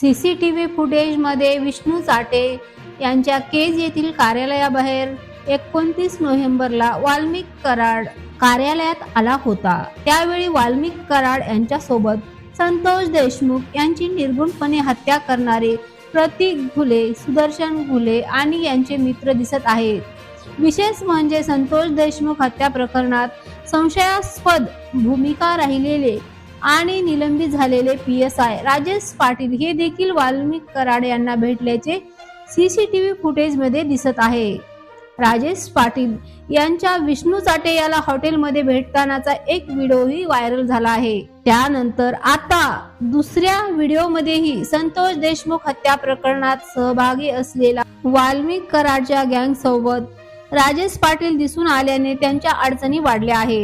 CCTV फुटेजमध्ये Vishnu Chate यांच्या केज येथील कार्यालयाबाहेर 29 नोव्हेंबरला वाल्मिक कराड कार्यालयात आला होता। त्यावेळी वाल्मिक कराड यांच्यासोबत संतोष देशमुख यांची निर्गुणपणे हत्या करणारे प्रतीक घुले, सुदर्शन घुले आणि यांचे मित्र दिसत आहेत। विशेष म्हणजे संतोष देशमुख हत्या प्रकरणात संशयास्पद भूमिका राहिलेले आणि निलंबित झालेले PSI राजेश पाटील हे देखील वाल्मिक कराड यांना भेटल्याचे सीसीटीव्ही फुटेजमध्ये दिसत आहे। राजेश पाटील यांच्या विष्णू चाटे याला हॉटेलमध्ये भेटतानाचा एक व्हिडिओही व्हायरल झाला आहे। त्यानंतर आता दुसऱ्या व्हिडिओमध्येही संतोष देशमुख हत्या प्रकरणात सहभागी असलेला वाल्मिक कराडच्या गँग सोबत राजेश पाटील दिसून आल्याने त्यांच्या अडचणी वाढल्या आहेत।